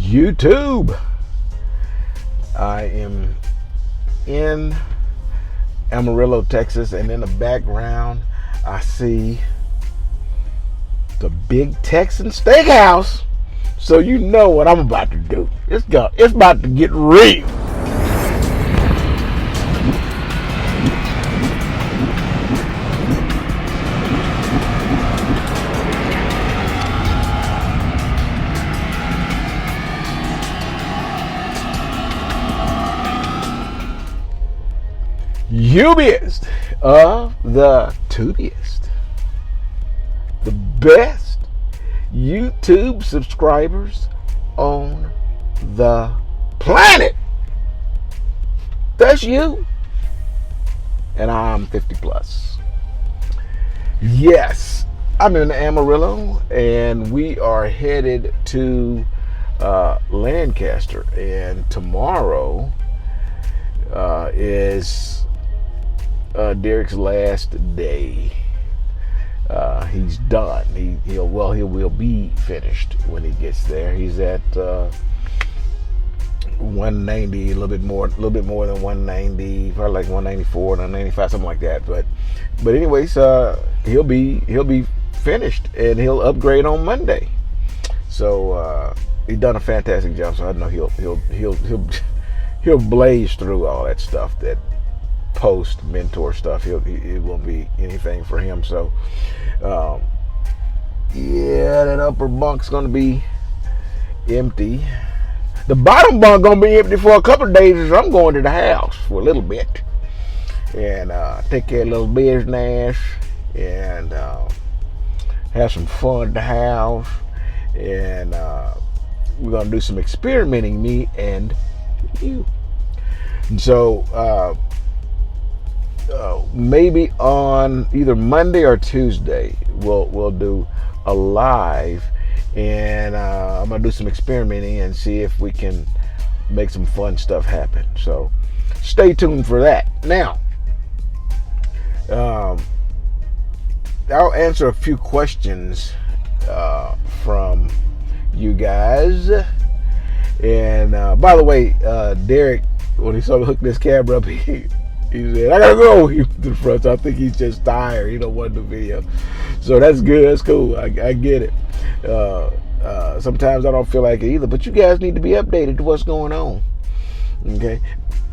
YouTube. I am in Amarillo, Texas, and in the background I see the Big Texan Steakhouse. So you know what I'm about to do. It's about to get real. Ubiest of the tubiest, the best YouTube subscribers on the planet. That's you. And I'm 50 plus. Yes, I'm in Amarillo, and we are headed to Lancaster. And tomorrow is Derek's last day. He's done. He will be finished when he gets there. He's at 190, a little bit more than 190, probably like 194, 195, something like that. But anyways, he'll be finished, and he'll upgrade on Monday. So he's done a fantastic job. So I know he'll blaze through all that stuff, that post mentor stuff. It won't be anything for him. So yeah, that upper bunk's gonna be empty. The bottom bunk gonna be empty for a couple of days as I'm going to the house for a little bit and take care of little business and have some fun at the house. And we're gonna do some experimenting, me and you. And so maybe on either Monday or Tuesday we'll do a live, and I'm gonna do some experimenting and see if we can make some fun stuff happen. So stay tuned for that. Now I'll answer a few questions from you guys. And by the way, Derek, when he saw me hook this camera up, he said, I gotta go to the front. So I think he's just tired. He don't want to do video. So that's good. That's cool. I get it. Sometimes I don't feel like it either. But you guys need to be updated to what's going on. Okay.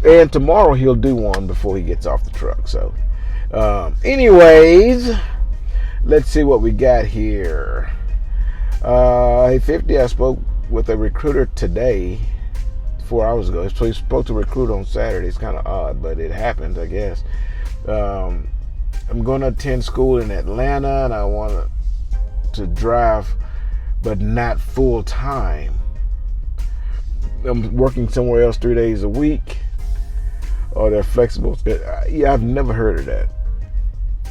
And tomorrow he'll do one before he gets off the truck. So anyways, let's see what we got here. Hey, 50, I spoke with a recruiter today. 4 hours ago. So he's supposed to recruit on Saturday. It's kind of odd, but it happens, I guess. I'm going to attend school in Atlanta, and I want to drive, but not full time. I'm working somewhere else 3 days a week, or they're flexible. Yeah, I've never heard of that.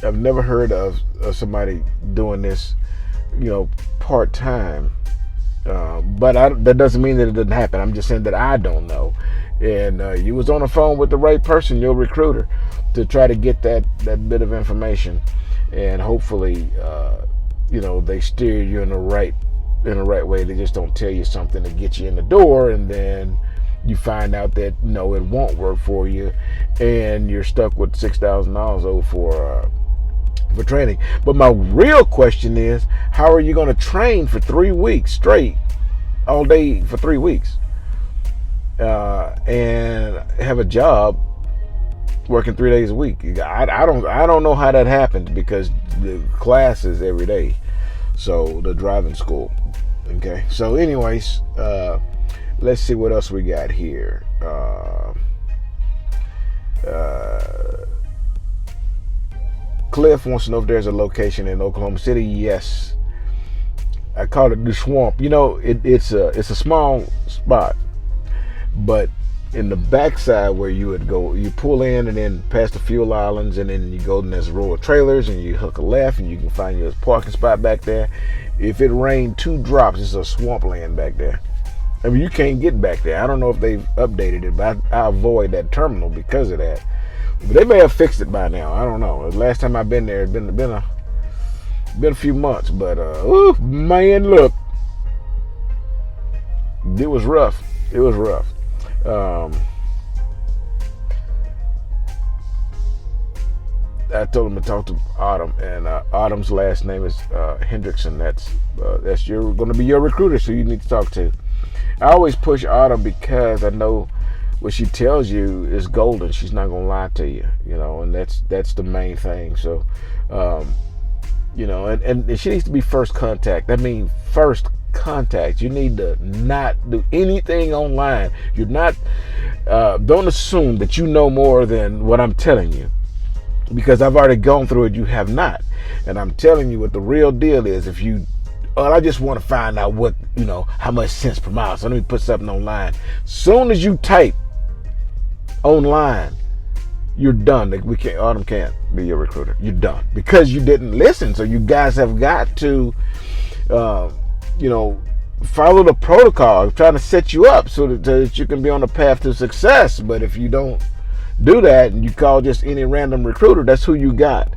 I've never heard of somebody doing this, part time. But that doesn't mean that it doesn't happen. I'm just saying that I don't know. And you was on the phone with the right person, your recruiter, to try to get that bit of information, and hopefully, they steer you in the right way. They just don't tell you something to get you in the door, and then you find out that no, it won't work for you, and you're stuck with $6,000 owed for training. But my real question is, how are you going to train for 3 weeks straight, all day for 3 weeks, and have a job working 3 days a week? I don't know how that happens, because the class is every day. So the driving school. Okay. So anyways, let's see what else we got here. Cliff wants to know if there's a location in Oklahoma City. Yes, I call it the swamp. It's a small spot, but in the backside where you would go, you pull in and then past the fuel islands, and then you go, and there's a row of trailers, and you hook a left, and you can find your parking spot back there. If it rained 2 drops, it's a swampland back there. I mean, you can't get back there. I don't know if they've updated it, but I avoid that terminal because of that. But they may have fixed it by now. I don't know. The last time I've been there, it's been a few months. But man, look, it was rough. It was rough. I told him to talk to Autumn, and Autumn's last name is Hendrickson. That's going to be your recruiter, so you need to talk to. I always push Autumn because I know what she tells you is golden. She's not going to lie to you, and that's the main thing. So, and she needs to be first contact. That means first contact. You need to not do anything online. You're not, don't assume that you know more than what I'm telling you, because I've already gone through it. You have not. And I'm telling you what the real deal is. If you, I just want to find out what, how much cents per mile. So let me put something online. Soon as you type online, you're done. Autumn can't be your recruiter. You're done because you didn't listen. So you guys have got to, follow the protocol. I'm trying to set you up so that you can be on the path to success. But if you don't do that and you call just any random recruiter, that's who you got.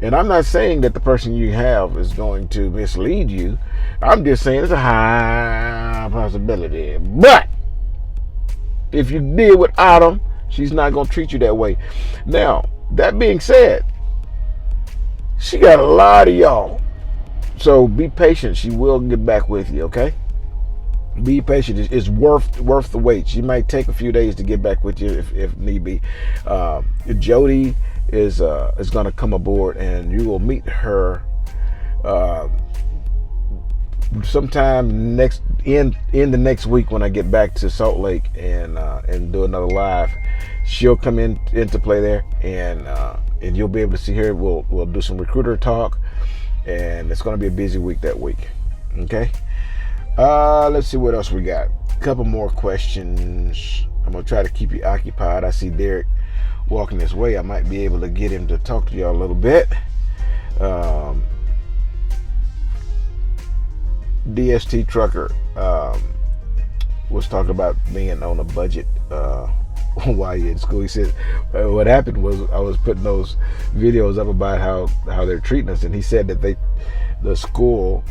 And I'm not saying that the person you have is going to mislead you. I'm just saying it's a high possibility. But if you deal with Autumn, she's not going to treat you that way. Now, that being said, she got a lot of y'all. So be patient. She will get back with you, okay? Be patient. It's worth the wait. She might take a few days to get back with you if need be. Jody is going to come aboard, and you will meet her sometime in the next week when I get back to Salt Lake and do another live. She'll come into play there, and you'll be able to see her. We'll do some recruiter talk, and it's going to be a busy week that week. Okay. Let's see what else we got. A couple more questions. I'm gonna try to keep you occupied. I see Derek walking this way. I might be able to get him to talk to y'all a little bit. DST Trucker was talking about being on a budget while you're in school. He said what happened was I was putting those videos up about how they're treating us, and he said that the school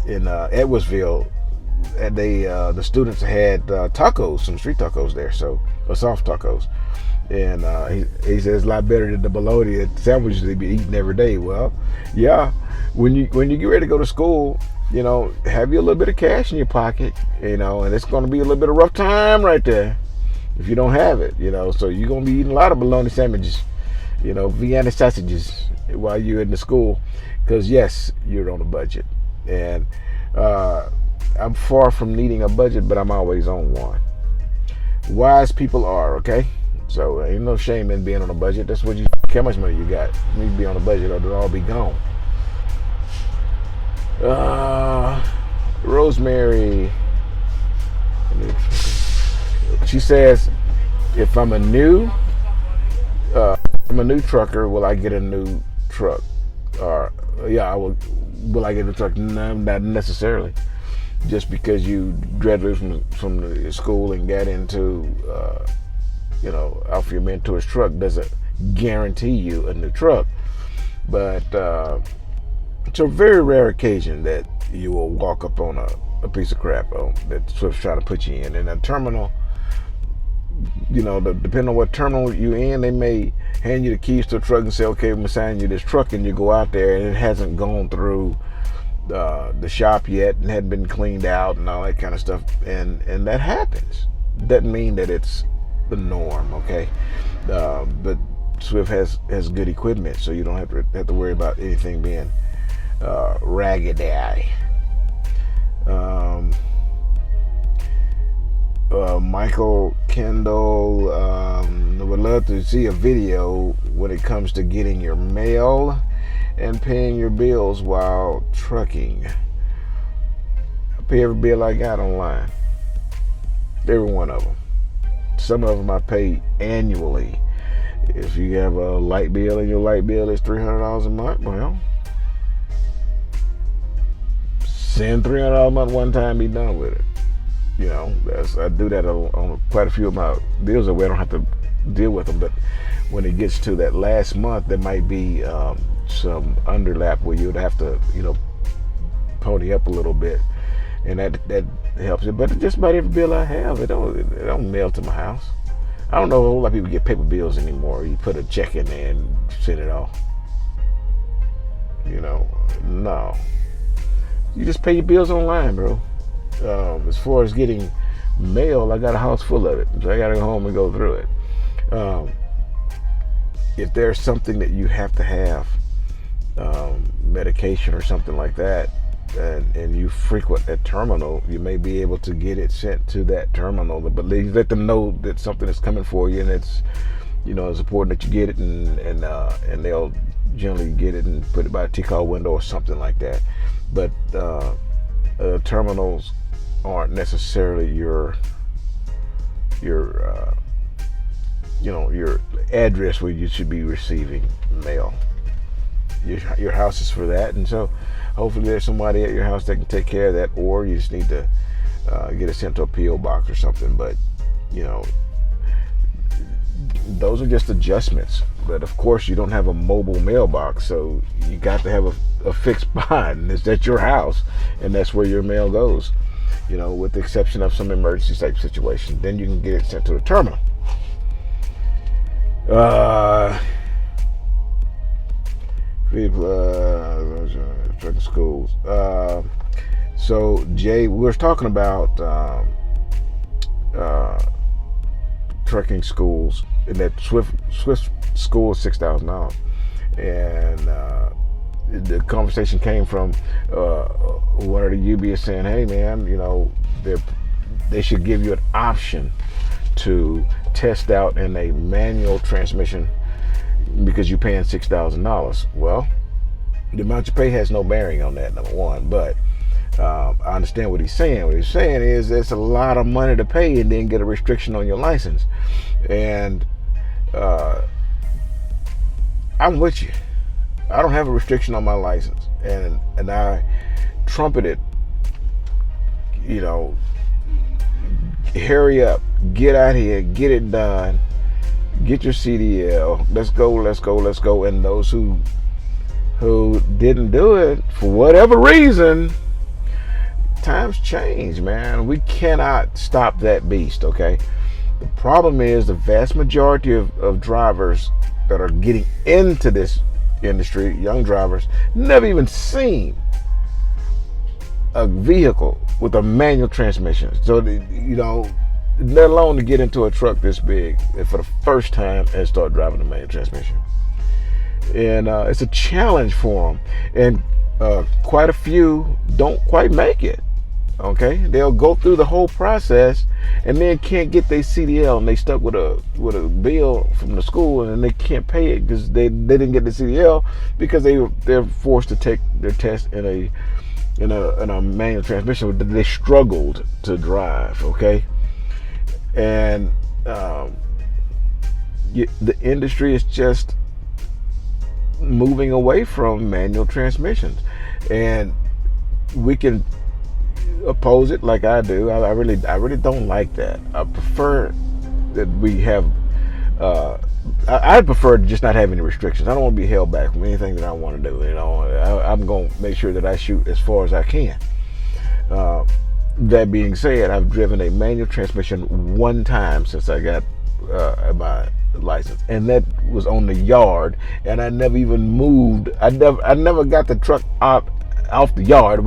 in Edwardsville, the students had tacos, some street tacos there, or soft tacos, and he says it's a lot better than the bologna sandwiches they be eating every day. Well, yeah, when you get ready to go to school, have you a little bit of cash in your pocket, and it's going to be a little bit of rough time right there if you don't have it, so you're going to be eating a lot of bologna sandwiches, Vienna sausages while you're in the school, because yes, you're on a budget. And I'm far from needing a budget, but I'm always on one. Wise people are, okay? So ain't no shame in being on a budget. That's what how much money you got. You need to be on a budget or it'll all be gone. Rosemary, she says, if I'm a new trucker, will I get a new truck? Yeah, I will. Will I get a truck? No, not necessarily. Just because you graduated from the school and got into, Alpha Your Mentor's truck doesn't guarantee you a new truck. But it's a very rare occasion that you will walk up on a piece of crap that Swift's trying to put you in. And a terminal, depending on what terminal you're in, they may hand you the keys to a truck and say, okay, I'm assigning you this truck, and you go out there and it hasn't gone through the shop yet and hadn't been cleaned out and all that kind of stuff, and that happens. Doesn't mean that it's the norm, okay? But Swift has good equipment, so you don't have to worry about anything being raggedy. Michael Kendall would love to see a video when it comes to getting your mail and paying your bills while trucking. I pay every bill I got online. Every one of them. Some of them I pay annually. If you have a light bill and your light bill is $300 a month, well, send $300 a month one time, be done with it. I do that on quite a few of my bills that way I don't have to deal with them. But when it gets to that last month, there might be some underlap where you'd have to, pony up a little bit and that helps it. But just about every bill I have, it don't mail to my house. I don't know a whole lot of people get paper bills anymore. You put a check in there and send it off. No. You just pay your bills online, bro. As far as getting mail, I got a house full of it, so I got to go home and go through it. If there's something that you have to have, medication or something like that, and you frequent a terminal, you may be able to get it sent to that terminal. But let them know that something is coming for you, and it's it's important that you get it, and they'll generally get it and put it by a T-call window or something like that. But terminals aren't necessarily your address where you should be receiving mail. Your house is for that, and so hopefully there's somebody at your house that can take care of that, or you just need to get it sent to a P.O. box or something. But those are just adjustments. But of course, you don't have a mobile mailbox, so you got to have a fixed spot, and it's at your house, and that's where your mail goes. With the exception of some emergency type situation, then you can get it sent to the terminal. Trucking schools. So Jay, we were talking about trucking schools, and that Swift school is $6,000, and the conversation came from one of the UBs saying, "Hey man, they should give you an option to test out in a manual transmission because you're paying $6,000. Well, the amount you pay has no bearing on that, number one. But I understand what he's saying. What he's saying is it's a lot of money to pay and then get a restriction on your license. And I'm with you. I don't have a restriction on my license, and I trumpeted, hurry up, get out here, get it done, get your CDL, let's go. And those who didn't do it for whatever reason, times change, man. We cannot stop that beast, okay? The problem is the vast majority of drivers that are getting into this industry, young drivers, never even seen a vehicle with a manual transmission. So, let alone to get into a truck this big and for the first time and start driving a manual transmission. And it's a challenge for them. And quite a few don't quite make it. Okay, they'll go through the whole process and then can't get their CDL, and they stuck with a bill from the school, and they can't pay it because they didn't get the CDL because they're forced to take their test in a manual transmission. They struggled to drive. Okay, and the industry is just moving away from manual transmissions, and we can oppose it like I do. I really don't like that. I prefer that we have I prefer to just not have any restrictions. I don't want to be held back from anything that I want to do. I'm going to make sure that I shoot as far as I can. That being said, I've driven a manual transmission one time since I got my license, and that was on the yard, and I never even moved. I never got the truck out off the yard. I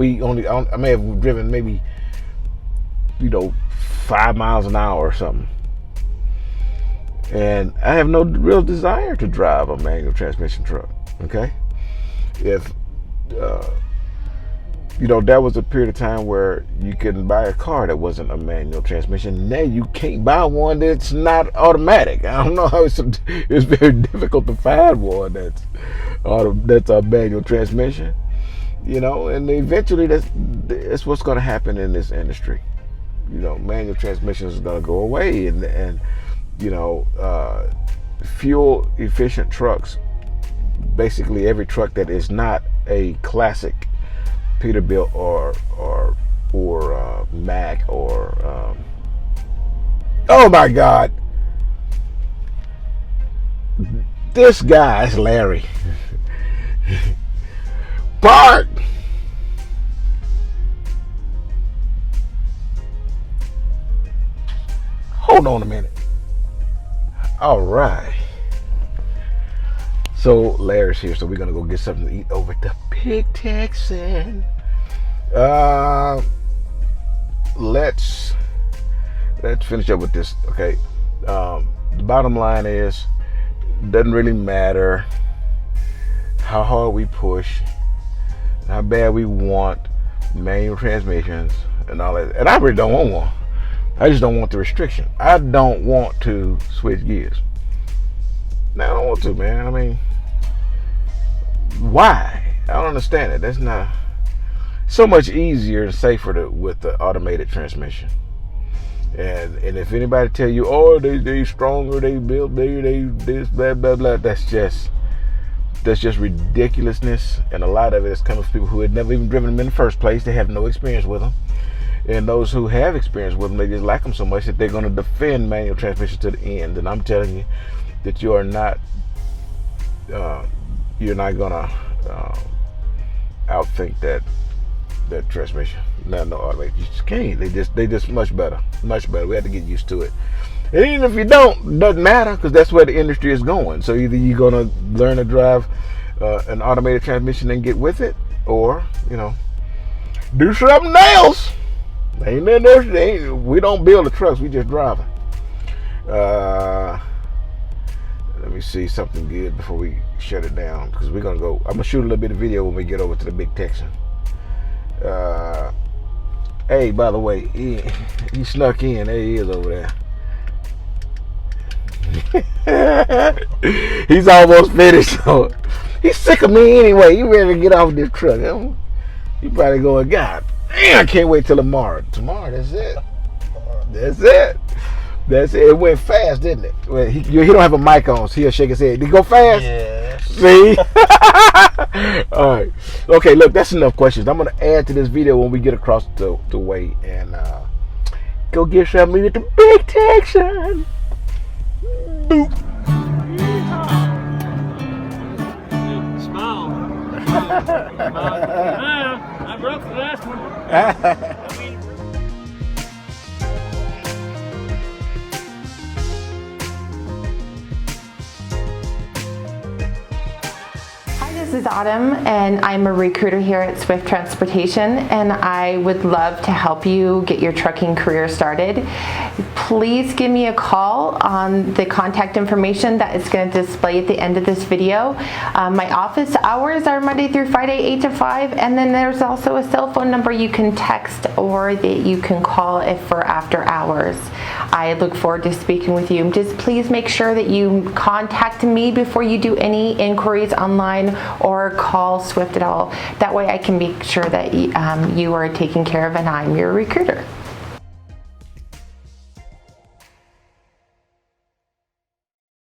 may have driven maybe 5 miles an hour or something, and I have no real desire to drive a manual transmission truck. Okay, if that was a period of time where you couldn't buy a car that wasn't a manual transmission. Now you can't buy one that's not automatic. I don't know how it's very difficult to find one that's a manual transmission. And eventually that's what's going to happen in this industry. Manual transmissions is going to go away, and fuel efficient trucks, basically every truck that is not a classic Peterbilt or Mack or oh my God, this guy is Larry. Park. Hold on a minute. All right. So Larry's here, so we're gonna go get something to eat over at the Big Texan. Let's finish up with this. Okay. The bottom line is, it doesn't really matter how hard we push, how bad we want manual transmissions and all that. And I really don't want one. I just don't want the restriction. I don't want to switch gears. No, I don't want to, man. I mean, why? I don't understand it. That's not so much easier and safer with the automated transmission. And if anybody tell you, oh, they stronger, they built bigger, they this, blah blah blah, that's just ridiculousness. And a lot of it is coming from people who had never even driven them in the first place. They have no experience with them. And those who have experience with them, they just like them so much that they're going to defend manual transmission to the end. And I'm telling you that you're not going to outthink that transmission. No automatic. You just can't. They just much better. We have to get used to it. And even if you don't, it doesn't matter, because that's where the industry is going. So either you're going to learn to drive an automated transmission and get with it, or do something else. We don't build the trucks, we just drive them. Let me see something good before we shut it down, because we're gonna go. I'm gonna shoot a little bit of video when we get over to the Big Texan. Hey, by the way, he snuck in. There he is over there. He's almost finished. So he's sick of me anyway. He ready to get off this truck. He probably going, God damn, I can't wait till tomorrow. Tomorrow, that's it. It went fast, didn't it? Well, he don't have a mic on, so he'll shake his head. Did it go fast? Yeah. See? All right. Okay, look, that's enough questions. I'm going to add to this video when we get across the way and go get something at the Big Texan. Boop. Smile. I broke the last one. This is Autumn, and I'm a recruiter here at Swift Transportation, and I would love to help you get your trucking career started. Please give me a call on the contact information that is going to display at the end of this video. My office hours are Monday through Friday, 8 to 5, and then there's also a cell phone number you can text or that you can call if for after hours. I look forward to speaking with you. Just please make sure that you contact me before you do any inquiries online or call Swift at all. That way I can make sure that you are taken care of and I'm your recruiter.